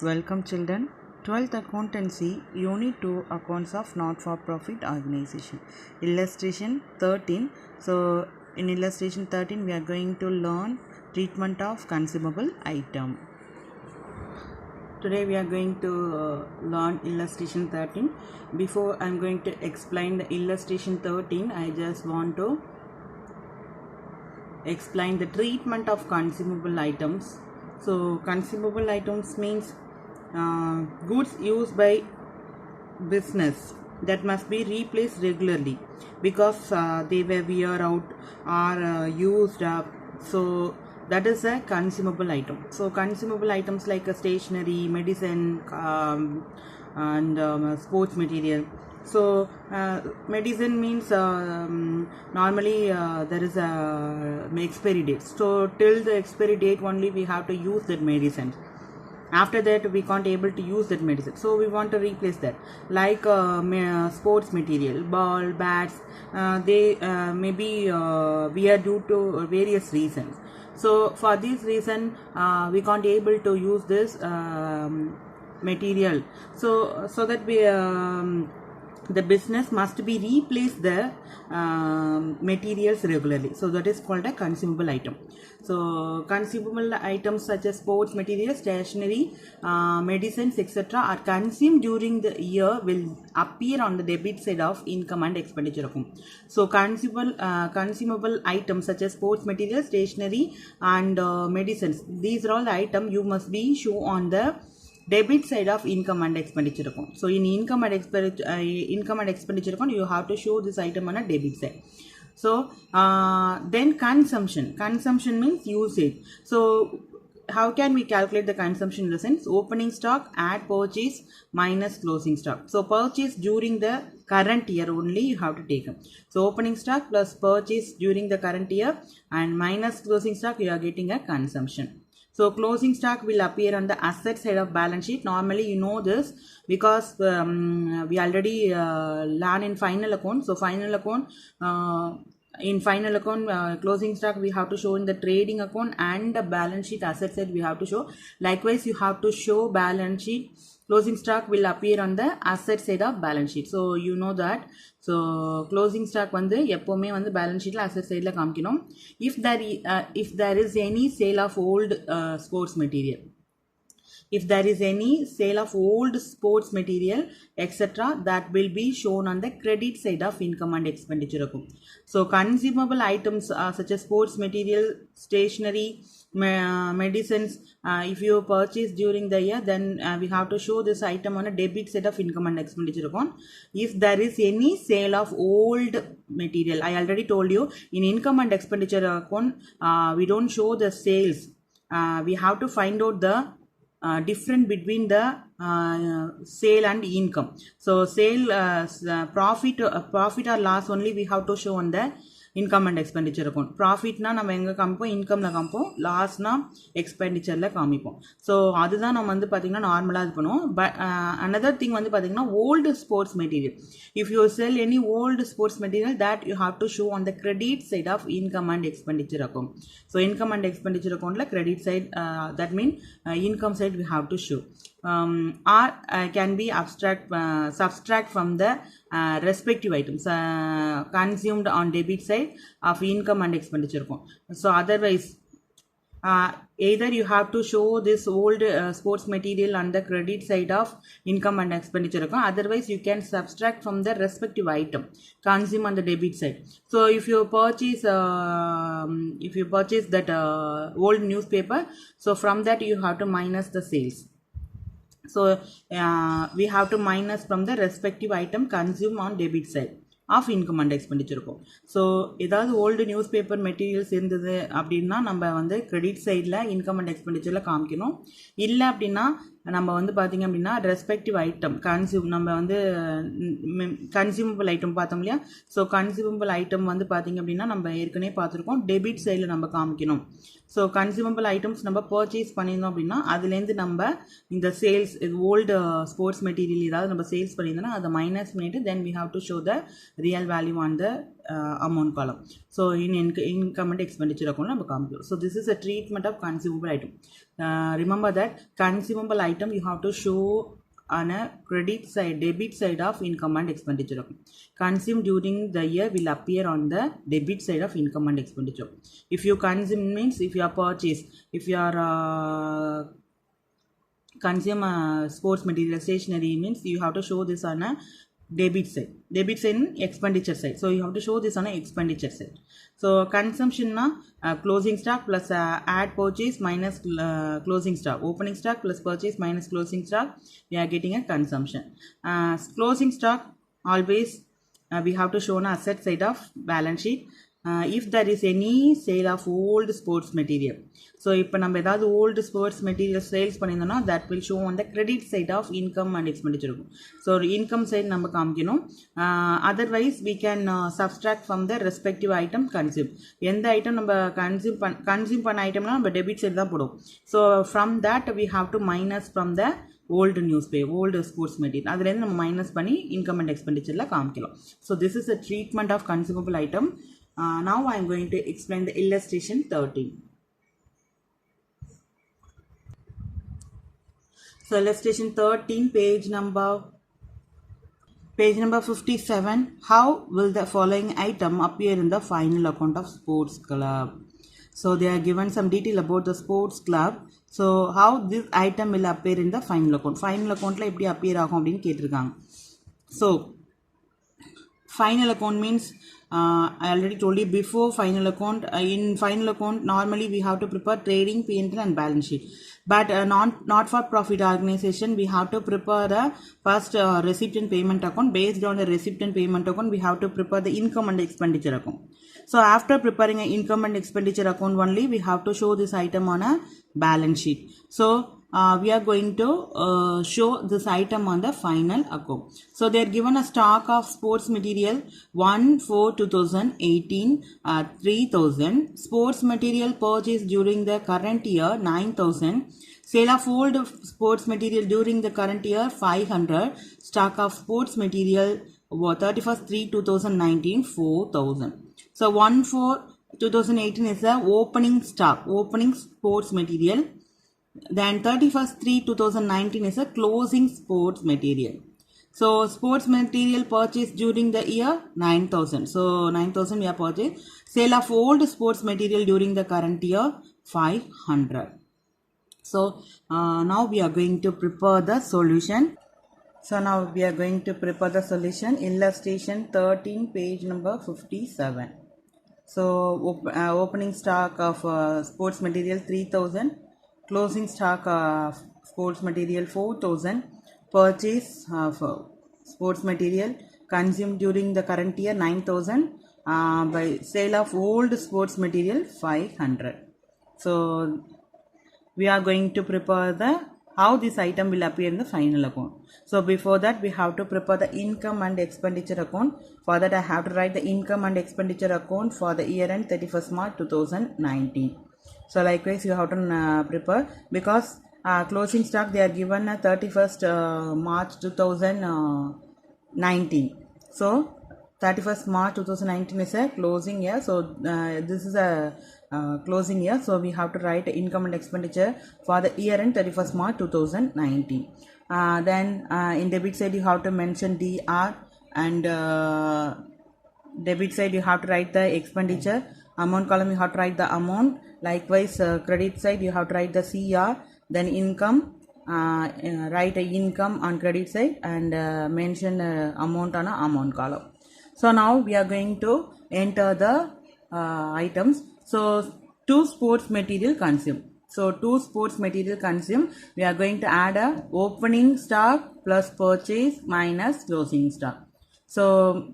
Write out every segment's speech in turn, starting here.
Welcome children. 12th Accountancy Unit 2 Accounts of Not-for-Profit Organization. Illustration 13. So in illustration 13 we are going to learn treatment of consumable item. Today we are going to learn illustration 13. Before I am going to explain the illustration 13, I just want to explain the treatment of consumable items. So consumable items means goods used by business that must be replaced regularly because they were wear out or used up. So that is a consumable item. So consumable items like stationery, medicine, and sports material. So medicine means normally there is a expiry date. So till the expiry date only we have to use that medicine. After that we can't able to use that medicine, so we want to replace that. Like sports material, ball, bats, they maybe we are due to various reasons. So for this reason we can't able to use this material, so that we the business must be replace the materials regularly. So that is called a consumable item. So consumable items such as sports materials, stationery, medicines, etc. are consumed during the year will appear on the debit side of income and expenditure account. So consumable items such as sports materials, stationery, and medicines, these are all the items you must be show on the debit side of income and expenditure account. So in income and expenditure account you have to show this item on a debit side. So then consumption means usage. So how can we calculate the consumption in the sense? Opening stock add purchase minus closing stock. So purchase during the current year only you have to take. So opening stock plus purchase during the current year and minus closing stock, you are getting a consumption. So closing stock will appear on the asset side of balance sheet. Normally you know this because we already learn in final account. So final account, in final account closing stock we have to show in the trading account, and the balance sheet asset side we have to show. Likewise you have to show balance sheet. Closing stock will appear on the asset side of balance sheet. So you know that. So closing stock வந்து எப்பவுமே வந்து balance sheet asset side காமிக்கணும். If there is any sale of old sports material, if there is any sale of old sports material etc., that will be shown on the credit side of income and expenditure account. So consumable items such as sports material, stationery, medicines, if you purchase during the year, then we have to show this item on a debit side of income and expenditure account. If there is any sale of old material, I already told you in income and expenditure account we don't show the sales. We have to find out the difference between the sale and income. So sale profit or loss only we have to show on the income and expenditure account. Profit na நம்ம எங்க காமிப்போம், இன்கம்ல காமிப்போம், லாஸ்னா எக்ஸ்பெண்டிச்சர்ல காமிப்போம். So அதுதான் நம்ம வந்து பார்த்தீங்கன்னா நார்மலாக இது பண்ணுவோம். பட் அனதர் திங் வந்து பார்த்தீங்கன்னா old sports material, if you sell any old sports material, that you have to show on the credit side of income and expenditure account. So income and expenditure account la credit side, that means income side we have to show. Or can be subtract from the respective items consumed on debit side of income and expenditure account. So otherwise either you have to show this old sports material on the credit side of income and expenditure account, otherwise you can subtract from the respective item consumed on the debit side. So if you purchase that old newspaper, so from that you have to minus the sales. So we have to minus from the respective item consumed on debit side of income and expenditure account. So ஏதாவது old news paper materials இருந்தது அப்படின்னா நம்ம வந்து credit சைடில் income and எக்ஸ்பெண்டிச்சரில் காமிக்கணும். இல்லை அப்படின்னா நம்ம வந்து பார்த்திங்க அப்படின்னா ரெஸ்பெக்டிவ் ஐட்டம் நம்ம வந்து கன்சியூமபிள் ஐட்டம் பார்த்தோம் இல்லையா. ஸோ கன்சியூமபிள் ஐட்டம் வந்து பார்த்திங்க அப்படின்னா நம்ம ஏற்கனவே பார்த்துருக்கோம், டெபிட் சைடில் நம்ம காமிக்கணும். ஸோ கன்சியூமபிள் ஐட்டம்ஸ் நம்ம பர்ச்சேஸ் பண்ணியிருந்தோம் அப்படின்னா அதுலேருந்து நம்ம இந்த சேல்ஸ் ஓல்டு ஸ்போர்ட்ஸ் மெட்டீரியல் ஏதாவது நம்ம சேல்ஸ் பண்ணியிருந்தோம்னா அதை மைனஸ் பண்ணிவிட்டு then we have to show the real value on the amount column. So in income and expenditure account நம்ம காமிக்கிறோம். So this is a treatment of consumable item. Remember that consumable item you have to show on a credit side, debit side of income and expenditure. Consumed during the year will appear on the debit side of income and expenditure. If you consume means if you are purchase, if you are consume sports material stationery means you have to show this on a debit side in expenditure side, so you have to show this on a expenditure side. So consumption na closing stock plus add purchase minus closing stock, opening stock plus purchase minus closing stock, we are getting a consumption. Closing stock always we have to show on asset side of balance sheet. If there is any sale of old sports material, so இப்போ நம்ம ஏதாவது old sports material sales பண்ணியிருந்தோம்னா that will show on the credit side of income and expenditure இருக்கும். So income side நம்ம காமிக்கணும். Otherwise we can subtract from the respective item consume. எந்த item நம்ம consume பண்ண ஐட்டம்னா நம்ம debit side தான் போடும். So from that we have to minus from the old newspaper, old sports material, அதுலேருந்து நம்ம மைனஸ் பண்ணி income and expenditure காமிக்கலாம். So this is a treatment of consumable item. Now I am going to explain the illustration 13. So illustration 13, page number 57. How will the following item appear in the final account of sports club? So they are given some detail about the sports club. So how this item will appear in the final account? Final account la eppadi appear agum appdin ketirukanga. So final account means I already told you before final account. In final account normally we have to prepare trading, P&L and balance sheet, but not for profit organization we have to prepare the first receipt and payment account. Based on the receipt and payment account we have to prepare the income and expenditure account. So after preparing an income and expenditure account only we have to show this item on a balance sheet. So we are going to show this item on the final account. So they are given a stock of sports material 1/4/2018 3,000, sports material purchased during the current year 9,000, sale of old sports material during the current year 500, stock of sports material 31st/3/2019 4,000. So 1/4/2018 is the opening stock, opening sports material. Then 31st/3/2019 is a closing sports material. So sports material purchased during the year 9,000. So 9,000 we have purchased. Sale of old sports material during the current year 500. So now we are going to prepare the solution. So now we are going to prepare the solution. Illustration 13, page number 57. So opening stock of sports material 3,000. Closing stock of sports material 4,000, purchase of sports material consumed during the current year 9,000, by sale of old sports material 500. So we are going to prepare the how this item will appear in the final account. So before that we have to prepare the income and expenditure account. For that I have to write the income and expenditure account for the year end 31st March 2019. So likewise you have to prepare, because closing stock they are given 31st March 2019. So 31st March 2019 is a closing year. So this is a closing year. So we have to write income and expenditure for the year end 31st March 2019. Then in debit side you have to mention DR, and debit side you have to write the expenditure. Amount column you have to write the amount. Likewise credit side you have to write the CR. Then income, write a income on credit side and mention amount on a amount column. So now we are going to enter the items. So 2 sports material consumed. So 2 sports material consumed, we are going to add a opening stock plus purchase minus closing stock. So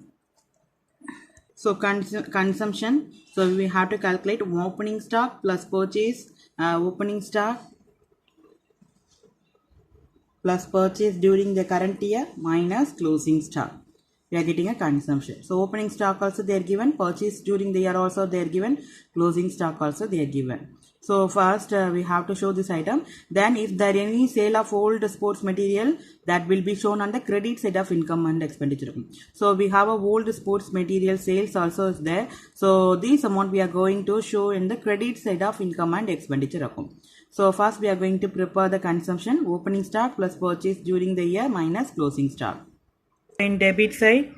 consumption, so we have to calculate opening stock plus purchase, opening stock plus purchase during the current year minus closing stock. We are getting a consumption. So opening stock also they are given, purchase during the year also they are given, closing stock also they are given. So first we have to show this item. Then if there any sale of old sports material, that will be shown on the credit side of income and expenditure. So we have a old sports material sales also is there. So this amount we are going to show in the credit side of income and expenditure account. So first we are going to prepare the consumption, opening stock plus purchase during the year minus closing stock. In debit side,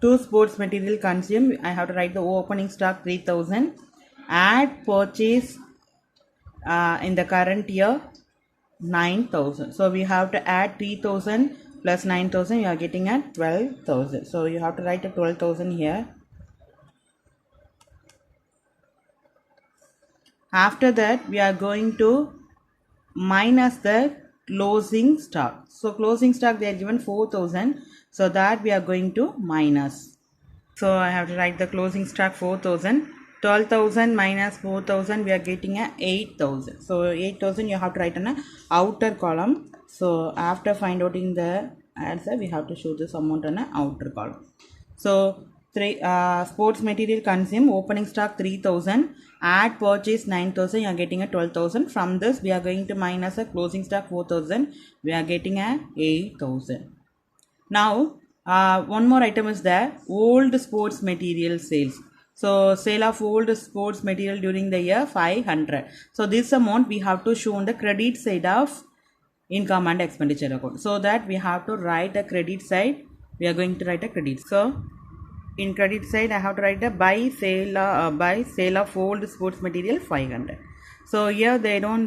two sports material consumed, I have to write the opening stock 3000, add purchase in the current year 9000. So we have to add 3000 plus 9000, you are getting at 12,000. So you have to write a 12,000 here. After that we are going to minus the closing stock. So closing stock they are given 4000, so that we are going to minus. So I have to write the closing stock 4000. 12,000 minus 4,000, we are getting a 8,000. So 8,000 you have to write in a outer column. So after find out in the answer, we have to show this amount on a outer column. So sports material consumed, opening stock 3,000, add purchase 9,000, you are getting a 12,000. From this we are going to minus a closing stock 4,000, we are getting a 8,000. Now one more item is there, old sports material sales. So sale of old sports material during the year 500. So this amount we have to show on the credit side of income and expenditure account. So that we have to write a credit side. We are going to write a credit. So in credit side I have to write a buy sale of old sports material 500. So here they don't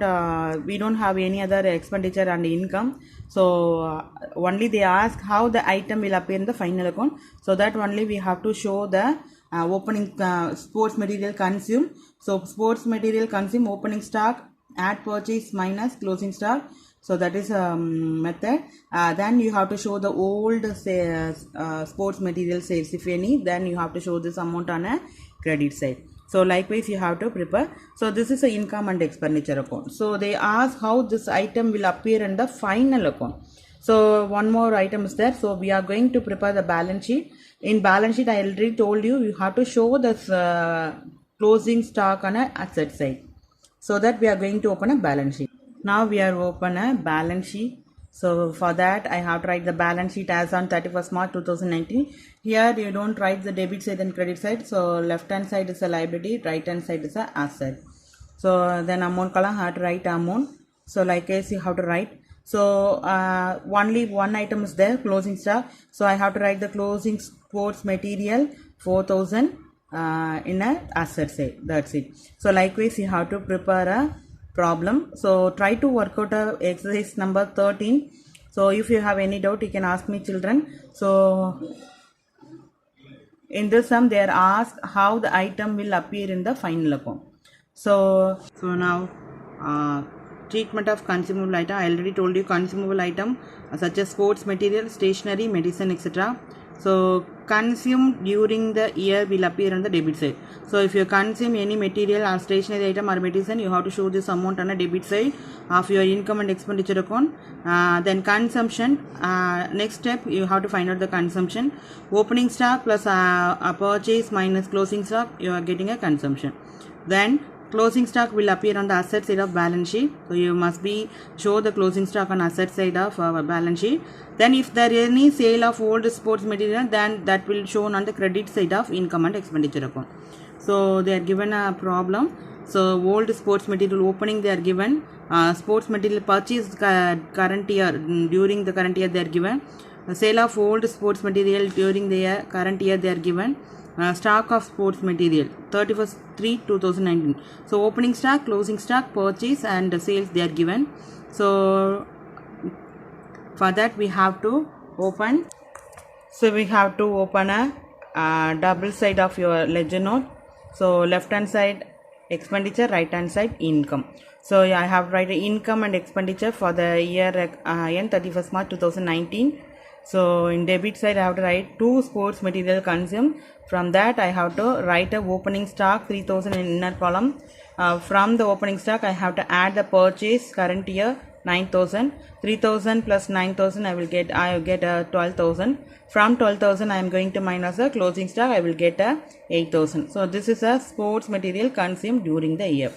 we don't have any other expenditure and income. So only they ask how the item will appear in the final account. So that only we have to show the opening sports material consumed. So sports material consumed, opening stock, add purchase minus closing stock. So that is a method. Then you have to show the old sports material sales, if any. Then you have to show this amount on a credit side. So likewise you have to prepare. So this is a income and expenditure account. So they ask how this item will appear in the final account. So one more item is there. So we are going to prepare the balance sheet. In balance sheet I already told you, you have to show this closing stock on a asset side. So that we are going to open a balance sheet. Now we are open a balance sheet. So for that I have to write the balance sheet as on 31st March 2019. Here you don't write the debit side and credit side. So left hand side is a liability, right hand side is a asset. So then amount column have to write amount. So likewise you have to write. So only one item is there, closing stock. So I have to write the closing sports material 4,000 in a asset side. That's it. So likewise you have to prepare a problem. So try to work out exercise number 13. So if you have any doubt you can ask me, children. So in this sum they are asked how the item will appear in the final account. So now treatment of consumable item. I already told you consumable item such as sports material, stationery, medicine, etc. So consumed during the year will appear on the debit side. So if you consume any material or stationery item or medicine, you have to show this amount on a debit side of your income and expenditure account. Then consumption, next step you have to find out the consumption. Opening stock plus a purchase minus closing stock, you are getting a consumption. Then closing stock will appear on the asset side of balance sheet. So you must be show the closing stock on asset side of balance sheet. Then if there is any sale of old sports material, then that will shown on the credit side of income and expenditure account. So they are given a problem. So old sports material opening they are given. Sports material purchase current year, during the current year they are given. Sale of old sports material during the current year they are given. Stock of sports material 31st 3/2019. So opening stock, closing stock, purchase and sales they are given. So for that we have to open. So we have to open a double side of your ledger note. So left hand side expenditure, right hand side income. So I have write income and expenditure for the year end 31st March 2019. So in debit side I have to write 2 sports material consumed. From that I have to write a opening stock 3,000 in inner column. From the opening stock I have to add the purchase current year 9,000. 3,000 plus 9,000 I will get 12,000. From 12,000 I am going to minus the closing stock, I will get 8,000. So this is a sports material consumed during the year.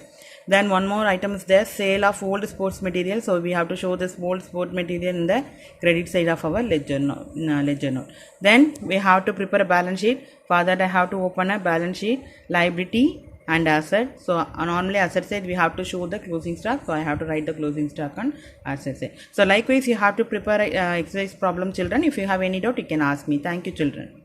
Then one more item is there, sale of old sports material. So we have to show this old sport material in the credit side of our ledger note. Then we have to prepare a balance sheet. For that I have to open a balance sheet, liability, and asset. So normally asset side we have to show the closing stock, so I have to write the closing stock on asset side. So likewise you have to prepare exercise problem, children. If you have any doubt you can ask me. Thank you, children.